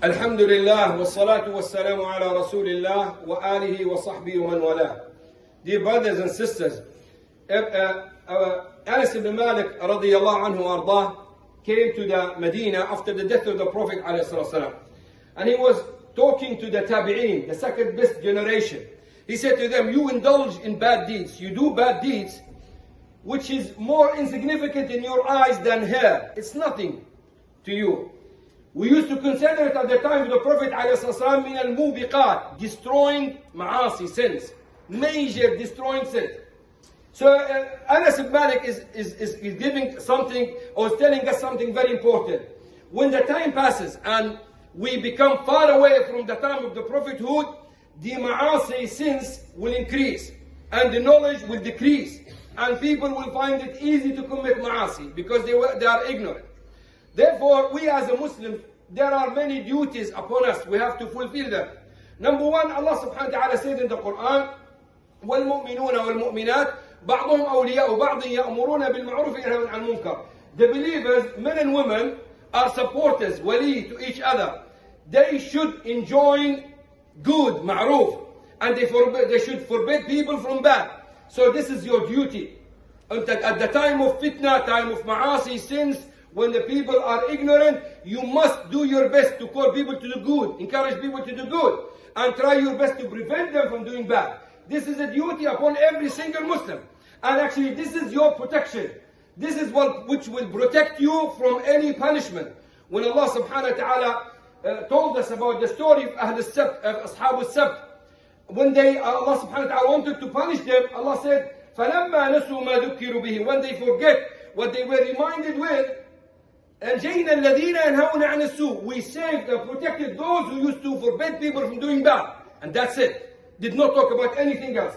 Alhamdulillah, wa salatu wa salamu ala Rasulillah wa alihi wa sahbihi wa man wala. Dear brothers and sisters, Anas ibn Malik radiyallahu anhu ardah came to the Medina after the death of the Prophet alayhi salatu, and he was talking to the tabi'een, the second best generation. He said to them, you indulge in bad deeds, you do bad deeds, which is more insignificant in your eyes than hair. It's nothing to you. We used to consider it at the time of the Prophet ﷺ min al-mubiqat, destroying ma'asi, sins, major destroying sins. So Anas ibn Malik is giving something, or is telling us something very important. When the time passes and we become far away from the time of the prophethood, the ma'asi, sins will increase and the knowledge will decrease, and people will find it easy to commit ma'asi because they are ignorant. Therefore, we as a Muslim, there are many duties upon us. We have to fulfill them. Number one, Allah subhanahu wa ta'ala said in the Quran, وَالْمُؤْمِنُونَ وَالْمُؤْمِنَاتِ بَعْضُهُمْ أَوْلِيَاءُ بَعْضٍ يَأْمُرُونَ بِالْمَعْرُوفِ وَيَنْهَوْنَ عَنِ الْمُنكَرِ. The believers, men and women, are supporters, wali to each other. They should enjoin good, ma'roof, and they should forbid people from bad. So this is your duty. At the time of fitna, time of ma'asi, sins, when the people are ignorant, you must do your best to call people to do good, encourage people to do good, and try your best to prevent them from doing bad. This is a duty upon every single Muslim. And actually, this is your protection. This is what which will protect you from any punishment. When Allah subhanahu wa ta'ala told us about the story of Ashab al-Sabt, when Allah subhanahu wa ta'ala wanted to punish them, Allah said, فَلَمَّا نَسُوا مَا ذُكِّرُوا بِهِ. When they forget what they were reminded with, أَنْجَيْنَا الَّذِينَ يَنْهَوْنَ عَنِ السُّوءِ. We saved and protected those who used to forbid people from doing bad. And that's it. Did not talk about anything else.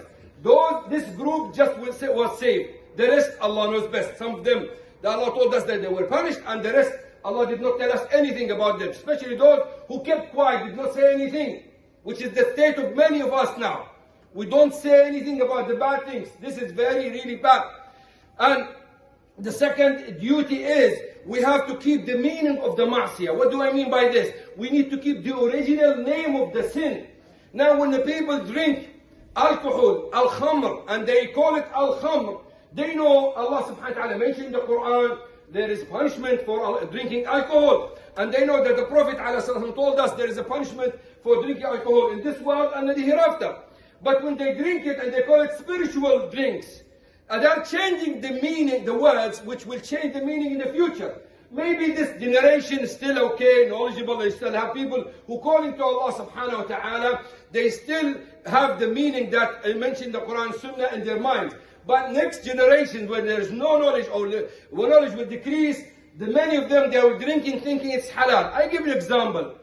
This group just was saved. The rest, Allah knows best. Some of them, Allah told us that they were punished, and the rest, Allah did not tell us anything about them. Especially those who kept quiet, did not say anything. Which is the state of many of us now. We don't say anything about the bad things. This is very, really bad. And the second duty is, we have to keep the meaning of the ma'siyah. What do I mean by this? We need to keep the original name of the sin. Now when the people drink alcohol, al-khamr, and they call it al-khamr, they know Allah subhanahu wa ta'ala mentioned in the Quran, there is punishment for drinking alcohol. And they know that the Prophet ﷺ told us there is a punishment for drinking alcohol in this world and in the hereafter. But when they drink it and they call it spiritual drinks, and they're changing the meaning, the words, which will change the meaning in the future. Maybe this generation is still okay, knowledgeable, they still have people who calling to Allah subhanahu wa ta'ala, they still have the meaning that I mentioned in the Quran Sunnah in their minds. But next generation, when there is no knowledge, or when knowledge will decrease, many of them, they are drinking thinking it's halal. I give you an example.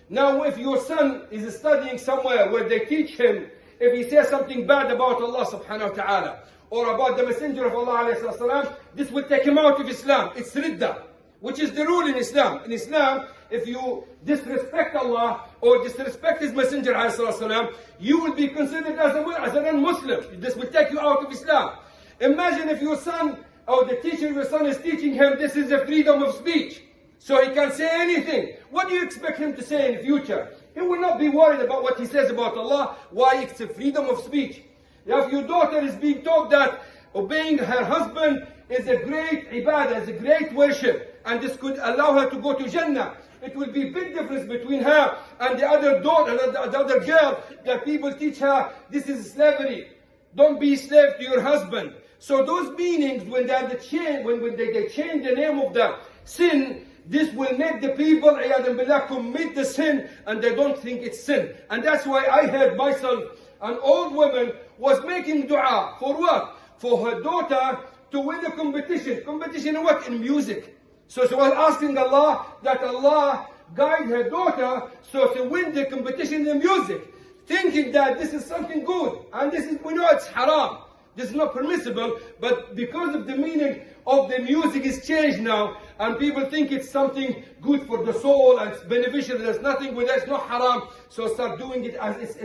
Now if your son is studying somewhere where they teach him, if he says something bad about Allah subhanahu wa ta'ala, or about the Messenger of Allah alayhi salam, this will take him out of Islam. It's ridda, which is the rule in Islam. In Islam, if you disrespect Allah or disrespect His Messenger alayhi salam, you will be considered as a non-Muslim. This will take you out of Islam. Imagine if your son or the teacher of your son is teaching him this is a freedom of speech, so he can say anything. What do you expect him to say in the future? He will not be worried about what he says about Allah. Why? It's a freedom of speech. If your daughter is being told that obeying her husband is a great ibadah, is a great worship, and this could allow her to go to Jannah, it will be a big difference between her and the other daughter, the other girl, that people teach her, this is slavery. Don't be slave to your husband. So those meanings, when they change the name of the sin, this will make the people, iyadhan billah, commit the sin, and they don't think it's sin. And that's why I heard myself, an old woman was making dua. For what? For her daughter to win the competition. Competition in what? In music. So she was asking Allah that Allah guide her daughter so to win the competition in music, thinking that this is something good. And this is, we know it's haram. This is not permissible, but because of the meaning of the music is changed now, and people think it's something good for the soul and it's beneficial, there's nothing with it, it's not haram, so start doing it as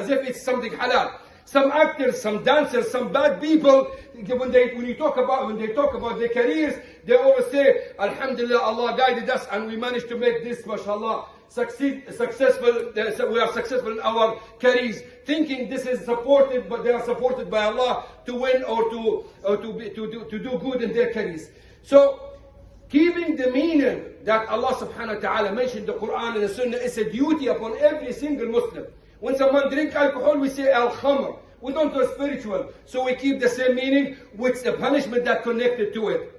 if it's something halal. Some actors, some dancers, some bad people, when they talk about their careers, they always say, Alhamdulillah, Allah guided us and we managed to make this, mashallah, successful in our careers, thinking this is supported, but they are supported by Allah to win or to do good in their careers. So keeping the meaning that Allah subhanahu wa ta'ala mentioned in the Quran and the Sunnah is a duty upon every single Muslim. When someone drinks alcohol, we say al-khamr. We don't do spiritual, so we keep the same meaning with the punishment that connected to it.